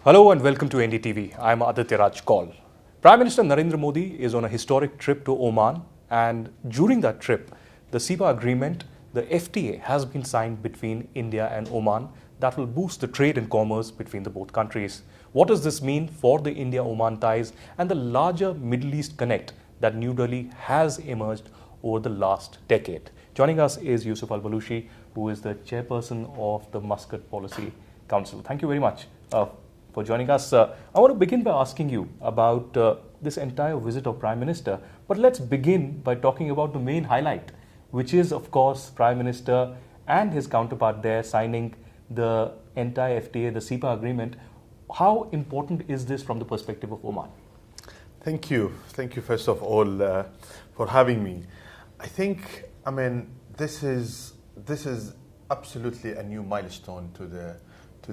Hello and welcome to NDTV. I'm Aditya Kaul. Prime Minister Narendra Modi is on a historic trip to Oman, and during that trip, the CEPA agreement, the FTA, has been signed between India and Oman that will boost the trade and commerce between the both countries. What does this mean for the India-Oman ties and the larger Middle East connect that New Delhi has emerged over the last decade? Joining us is Yousuf Al-Balushi, who is the chairperson of the Muscat Policy Council. Thank you very much for joining us. I want to begin by asking you about this entire visit of Prime Minister. But let's begin by talking about the main highlight, which is, of course, Prime Minister and his counterpart there signing the entire FTA, the CEPA agreement. How important is this from the perspective of Oman? Thank you. Thank you, first of all, for having me. I think, this is absolutely a new milestone to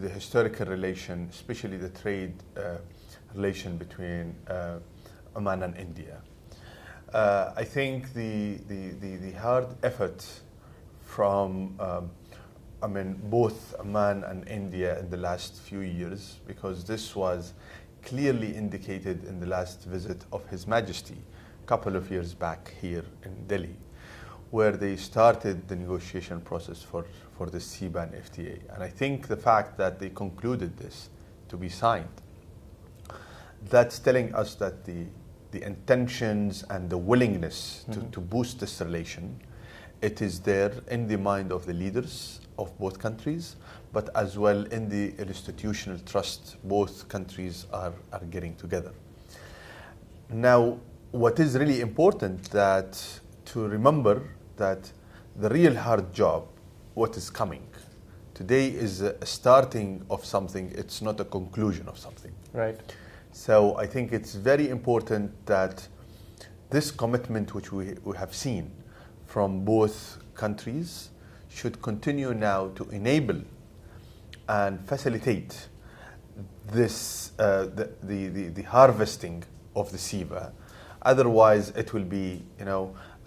the historical relation, especially the trade relation between Oman and India. I think the hard effort from both Oman and India in the last few years, because this was clearly indicated in the last visit of His Majesty a couple of years back here in Delhi, where they started the negotiation process for the CEPA and FTA. And I think the fact that they concluded this to be signed, that's telling us that the intentions and the willingness to boost this relation, it is there in the mind of the leaders of both countries, but as well in the institutional trust both countries are getting together. Now, what is really important that to remember that the real hard job, what is coming today, is a starting of something. It's not a conclusion of something. Right. So I think it's very important that this commitment which we have seen from both countries should continue now to enable and facilitate this the harvesting of the CEPA. Otherwise, it will be,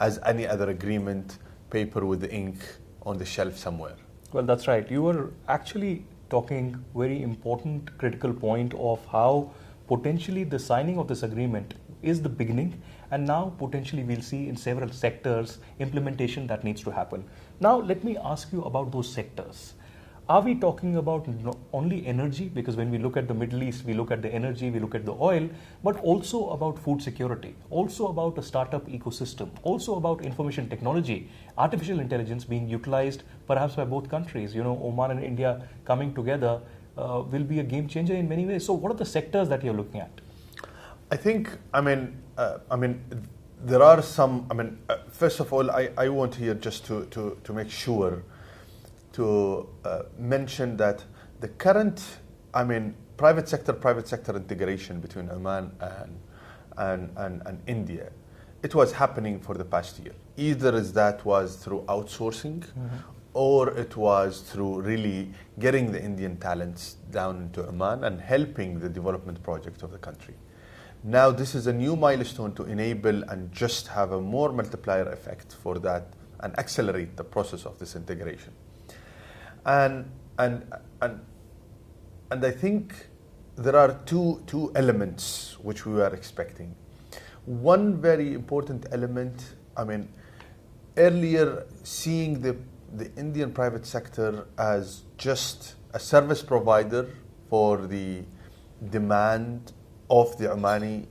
as any other agreement, paper with the ink on the shelf somewhere. Well, that's right. You were actually talking very important, critical point of how potentially the signing of this agreement is the beginning, and now potentially we'll see in several sectors implementation that needs to happen. Now, let me ask you about those sectors. Are we talking about only energy? Because when we look at the Middle East, we look at the energy, we look at the oil, but also about food security, also about a startup ecosystem, also about information technology, artificial intelligence being utilized perhaps by both countries. Oman and India coming together will be a game changer in many ways. So what are the sectors that you're looking at? I think, there are some, first of all, I want here just to make sure to mention that the current, private sector integration between Oman and India, it was happening for the past year. Either that was through outsourcing, or it was through really getting the Indian talents down into Oman and helping the development project of the country. Now this is a new milestone to enable and just have a more multiplier effect for that and accelerate the process of this integration. And I think there are two elements which we are expecting. One very important element, earlier seeing the Indian private sector as just a service provider for the demand of the Omani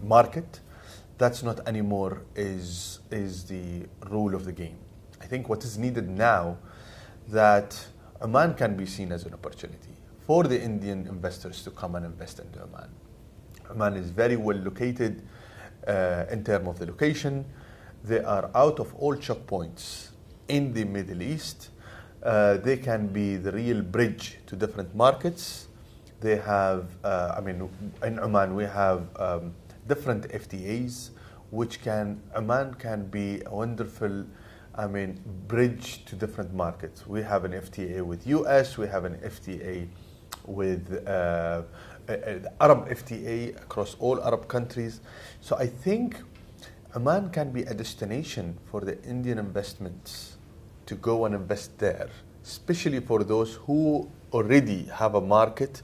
market. That's not anymore is the rule of the game. I think what is needed now, that Oman can be seen as an opportunity for the Indian investors to come and invest into Oman. Oman is very well located in terms of the location. They are out of all choke points in the Middle East. They can be the real bridge to different markets. They have, in Oman we have different FTAs, which Oman can be a wonderful bridge to different markets. We have an FTA with US, we have an FTA with Arab FTA across all Arab countries. So I think Oman can be a destination for the Indian investments to go and invest there especially for those who already have a market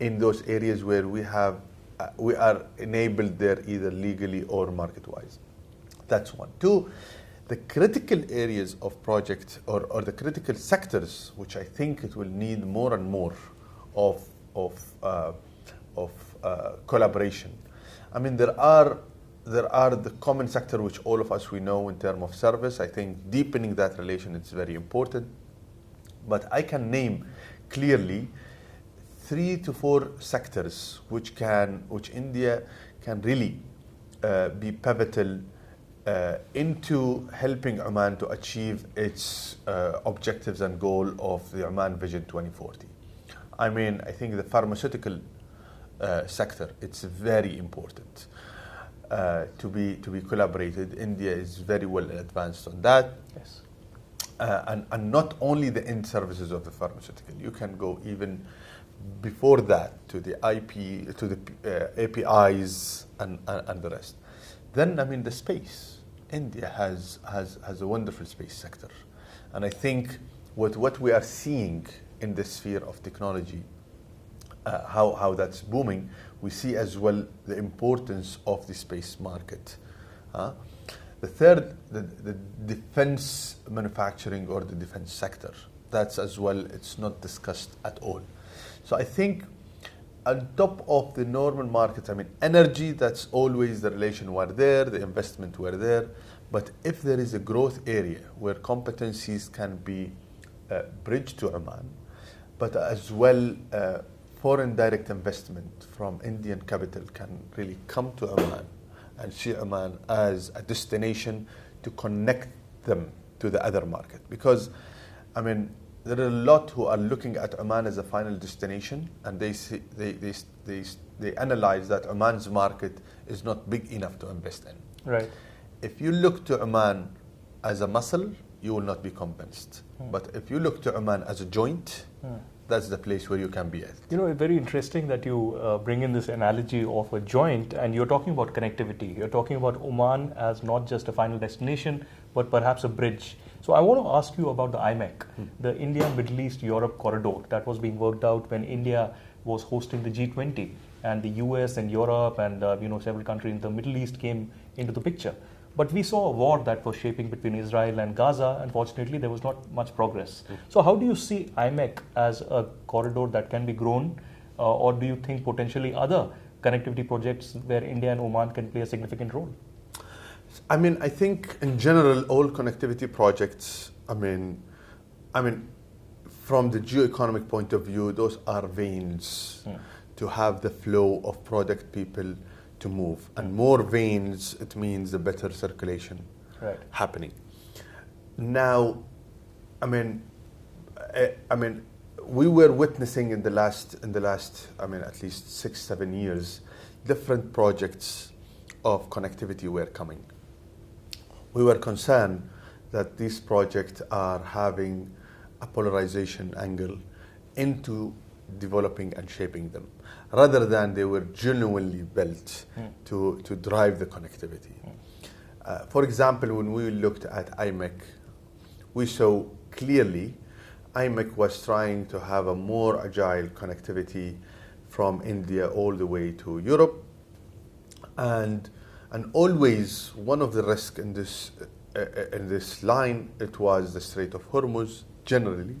in those areas where we are enabled there either legally or market-wise. That's one. Two, the critical areas of project or the critical sectors, which I think it will need more and more of collaboration. I mean, there are the common sector which all of us we know in terms of service. I think deepening that relation is very important. But I can name clearly 3 to 4 sectors which India can really be pivotal into helping Oman to achieve its objectives and goal of the Oman Vision 2040. I mean, I think the pharmaceutical sector, it's very important to be collaborated. India is very well advanced on that. Yes. And not only the end services of the pharmaceutical. You can go even before that to the IP, to the APIs and the rest. Then, I mean, the space. India has a wonderful space sector. And I think what we are seeing in the sphere of technology, how that's booming, we see as well the importance of the space market. The third, the defense manufacturing or the defense sector. That's as well, it's not discussed at all. So I think on top of the normal markets, I mean, energy, that's always the relation were there, the investment were there. But if there is a growth area where competencies can be bridged to Oman, but as well foreign direct investment from Indian capital can really come to Oman and see Oman as a destination to connect them to the other market. Because, I mean, there are a lot who are looking at Oman as a final destination, and they analyze that Oman's market is not big enough to invest in. Right. If you look to Oman as a muscle, you will not be convinced. But if you look to Oman as a joint, that's the place where you can be at. You know, very interesting that you bring in this analogy of a joint, and you're talking about connectivity. You're talking about Oman as not just a final destination, but perhaps a bridge. So I want to ask you about the IMEC, the India, Middle East, Europe corridor that was being worked out when India was hosting the G20, and the US and Europe and several countries in the Middle East came into the picture. But we saw a war that was shaping between Israel and Gaza. Unfortunately, there was not much progress. So how do you see IMEC as a corridor that can be grown? Or do you think potentially other connectivity projects where India and Oman can play a significant role? I mean, I think in general, all connectivity projects, I mean, from the geo-economic point of view, those are veins to have the flow of product people to move. And more veins, it means the better circulation happening. Now, I mean, we were witnessing in the last, at least 6-7 years, different projects of connectivity were coming. We were concerned that these projects are having a polarization angle into developing and shaping them, rather than they were genuinely built to drive the connectivity. For example, when we looked at IMEC, we saw clearly IMEC was trying to have a more agile connectivity from India all the way to Europe. And always one of the risks in this line, it was the Strait of Hormuz generally.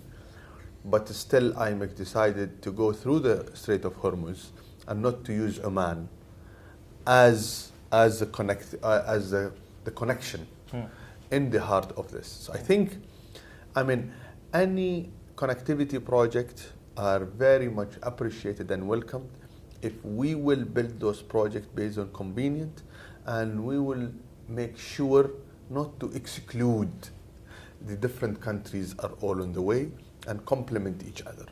But still, IMEC decided to go through the Strait of Hormuz and not to use Oman as the connection in the heart of this. So I think, any connectivity project are very much appreciated and welcomed if we will build those projects based on convenience, and we will make sure not to exclude the different countries are all on the way and complement each other.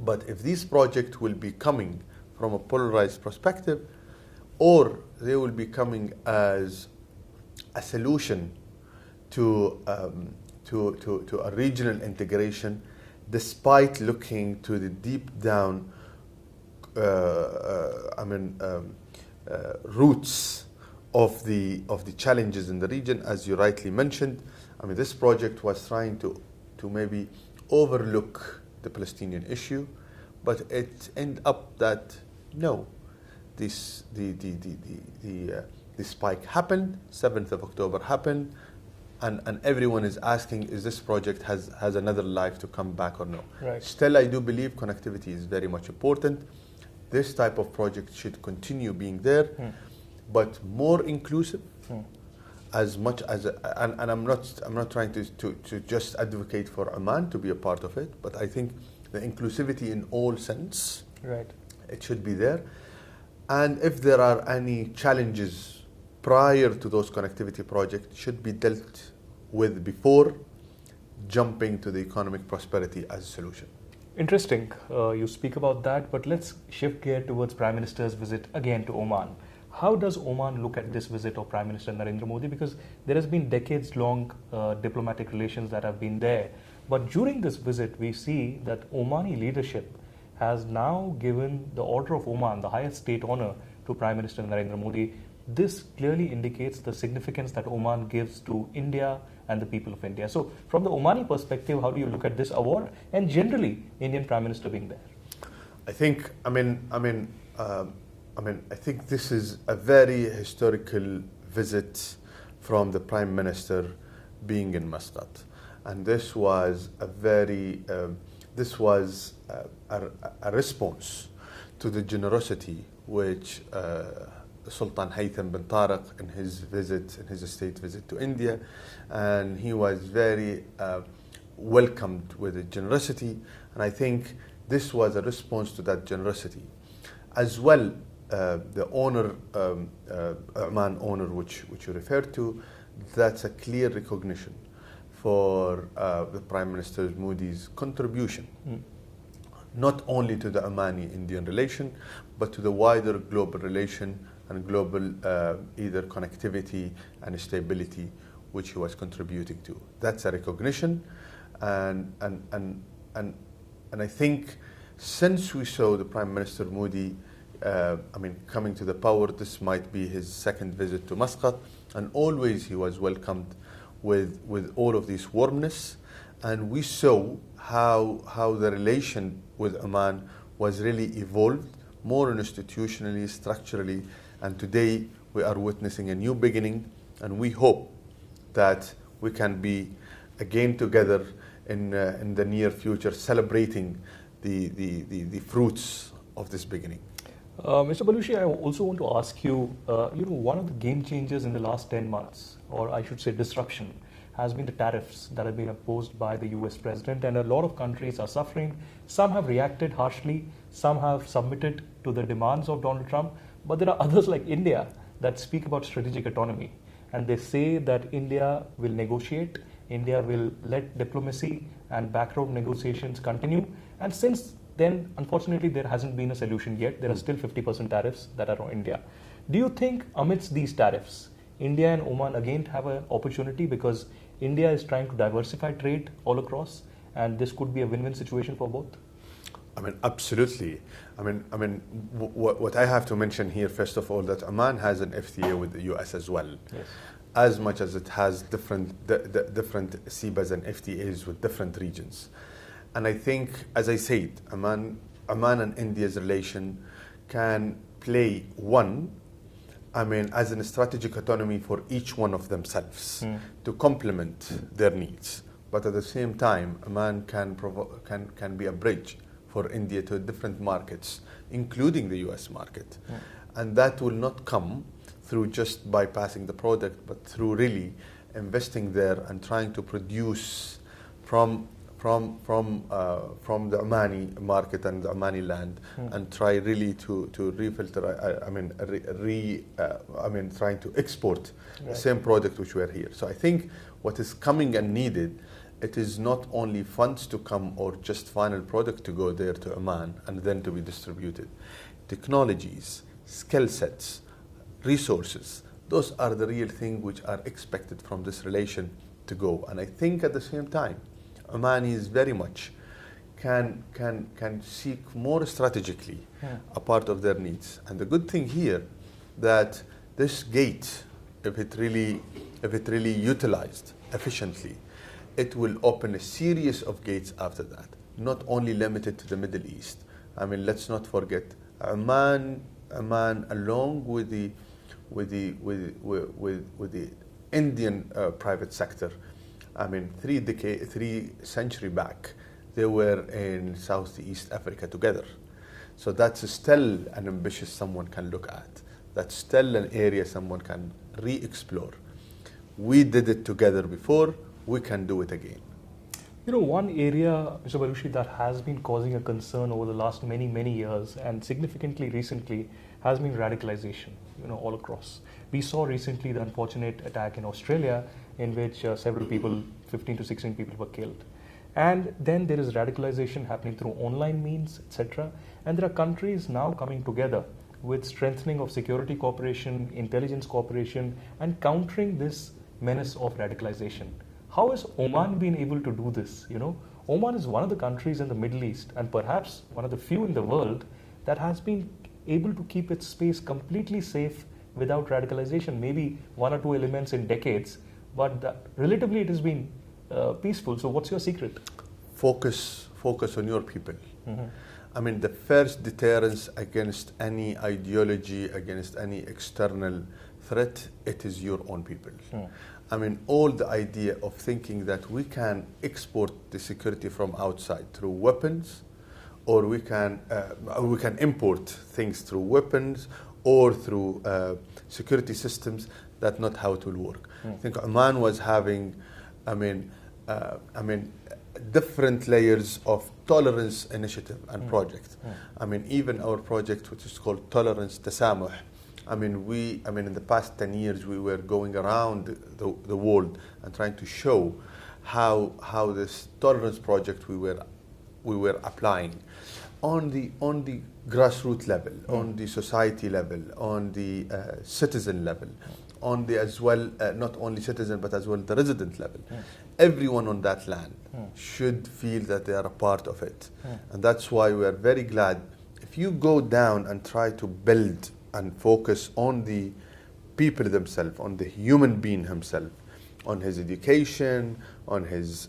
But if these projects will be coming from a polarized perspective, or they will be coming as a solution to a regional integration, despite looking to the deep down roots of the challenges in the region, as you rightly mentioned. This project was trying to maybe overlook the Palestinian issue, but it end up that no, the spike happened, 7th of October happened, and everyone is asking, is this project has another life to come back or no? Right. Still, I do believe connectivity is very much important. This type of project should continue being there, but more inclusive. As much as, and I'm not trying to just advocate for Oman to be a part of it, but I think the inclusivity in all sense, Right. it should be there. And if there are any challenges prior to those connectivity projects, should be dealt with before jumping to the economic prosperity as a solution. Interesting. You speak about that, but let's shift gear towards Prime Minister's visit again to Oman. How does Oman look at this visit of Prime Minister Narendra Modi? Because there has been decades-long diplomatic relations that have been there. But during this visit, we see that Omani leadership has now given the Order of Oman, the highest state honor, to Prime Minister Narendra Modi. This clearly indicates the significance that Oman gives to India and the people of India. So, from the Omani perspective, how do you look at this award and generally Indian Prime Minister being there? I think, I think this is a very historical visit from the Prime Minister being in Muscat, and this was a very, a response to the generosity which Sultan Haytham bin Tariq in his state visit to India, and he was very welcomed with the generosity, and I think this was a response to that generosity. As well, the honor, Oman honor, which you referred to, that's a clear recognition for the Prime Minister Modi's contribution, not only to the Omani-Indian relation, but to the wider global relation and global either connectivity and stability, which he was contributing to. That's a recognition, and I think since we saw the Prime Minister Modi coming to the power, this might be his second visit to Muscat, and always he was welcomed with all of this warmness, and we saw how the relation with Oman was really evolved more institutionally, structurally, and today we are witnessing a new beginning, and we hope that we can be again together in the near future, celebrating the fruits of this beginning. Mr. Balushi, I also want to ask you, one of the game changers in the last 10 months, or I should say disruption, has been the tariffs that have been imposed by the US president, and a lot of countries are suffering. Some have reacted harshly, some have submitted to the demands of Donald Trump, but there are others like India that speak about strategic autonomy, and they say that India will negotiate, India will let diplomacy and backroom negotiations continue, and since then, unfortunately, there hasn't been a solution yet. There are still 50% tariffs that are on India. Do you think amidst these tariffs, India and Oman again have an opportunity, because India is trying to diversify trade all across, and this could be a win-win situation for both? Absolutely. What I have to mention here, first of all, that Oman has an FTA with the US as well. Yes. As much as it has different CEPAs and FTAs with different regions. And I think, as I said, Oman and India's relation can play as a strategic autonomy for each one of themselves to complement their needs. But at the same time, Oman can be a bridge for India to different markets, including the US market. And that will not come through just bypassing the product, but through really investing there and trying to produce from the Omani market and the Omani land, and try really to refilter. Trying to export the same product which were here. So I think what is coming and needed, it is not only funds to come or just final product to go there to Oman and then to be distributed. Technologies, skill sets, resources, those are the real thing which are expected from this relation to go. And I think at the same time, Omanis very much can seek more strategically a part of their needs. And the good thing here, that this gate, if it really utilized efficiently, it will open a series of gates after that, not only limited to the Middle East. I mean, let's not forget Oman, along with the Indian private sector. I mean, 3 centuries back, they were in Southeast Africa together. So that's still an ambitious someone can look at. That's still an area someone can re-explore. We did it together before, we can do it again. You know, one area, Mr. Balushi, that has been causing a concern over the last many years, and significantly recently, has been radicalization, you know, all across. We saw recently the unfortunate attack in Australia in which several people, 15 to 16 people were killed. And then there is radicalization happening through online means, etc. And there are countries now coming together with strengthening of security cooperation, intelligence cooperation, and countering this menace of radicalization. How has Oman been able to do this? You know, Oman is one of the countries in the Middle East, and perhaps one of the few in the world, that has been able to keep its space completely safe without radicalization. Maybe 1 or 2 elements in decades, but relatively it has been peaceful. So what's your secret? Focus on your people. Mm-hmm. I mean, the first deterrence against any ideology, against any external threat, it is your own people. Mm. I mean, all the idea of thinking that we can export the security from outside through weapons, or we can import things through weapons or through security systems, that's not how it will work. Mm. I think Oman was having, different layers of tolerance initiative and project. Mm. I mean, even our project, which is called Tolerance Tasamuh, in the past 10 years, we were going around the world and trying to show how this tolerance project we were applying on the grassroots level, on the society level, on the citizen level, on the as well not only citizen but as well the resident level. Everyone on that land should feel that they are a part of it, and that's why we are very glad if you go down and try to build and focus on the people themselves, on the human being himself, on his education, on his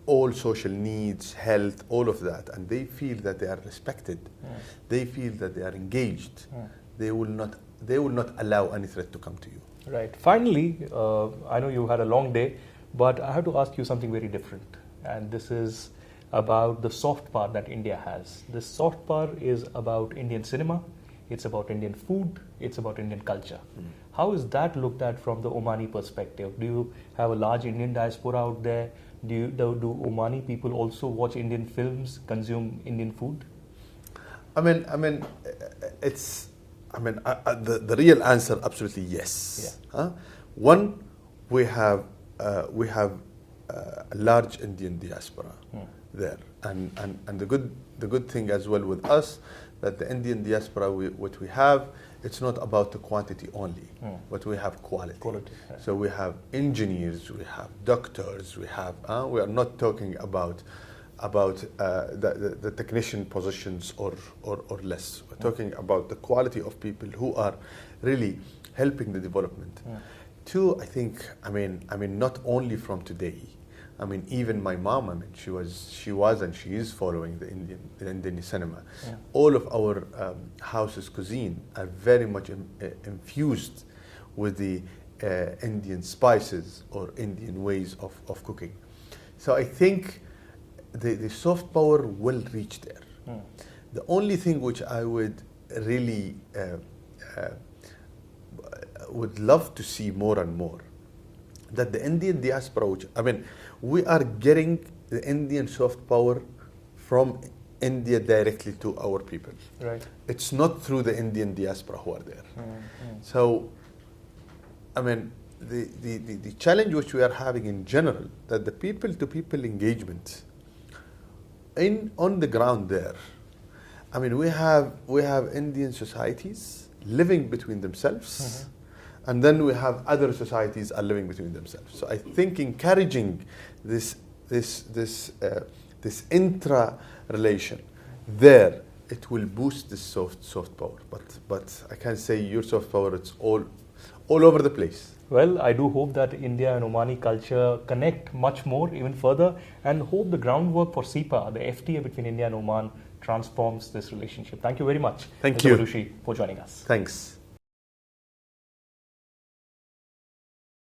all social needs, health, all of that, and they feel that they are respected, they feel that they are engaged, they will not allow any threat to come to you. Right. Finally, I know you had a long day, but I have to ask you something very different, and this is about the soft power that India has. This soft power is about Indian cinema, it's about Indian food, it's about Indian culture. How is that looked at from the Omani perspective? Do you have a large Indian diaspora out there? Do Omani people also watch Indian films, consume Indian food? The real answer, absolutely yes. Yeah. One, we have a large Indian diaspora there, and the good thing as well with us, that the Indian diaspora what we have, it's not about the quantity only, but we have quality. Right. So we have engineers, we have doctors, we are not talking about the technician positions or less. We're talking about the quality of people who are really helping the development. Two, I think, not only from today. Even my mom, she was and she is following the Indian cinema. Yeah. All of our house's cuisine are very much infused with the Indian spices or Indian ways of cooking. So I think the soft power will reach there. The only thing which I would really would love to see more and more, that the Indian diaspora, we are getting the Indian soft power from India directly to our people. Right. It's not through the Indian diaspora who are there. So, the challenge which we are having in general, that the people-to-people engagement on the ground there. We have Indian societies living between themselves. And then we have other societies are living between themselves. So I think encouraging this intra-relation there, it will boost this soft power. But I can say your soft power, it's all over the place. Well, I do hope that India and Omani culture connect much more, even further, and hope the groundwork for CEPA, the FTA between India and Oman, transforms this relationship. Thank you very much, Thank Mr. you. Balushi, for joining us. Thanks.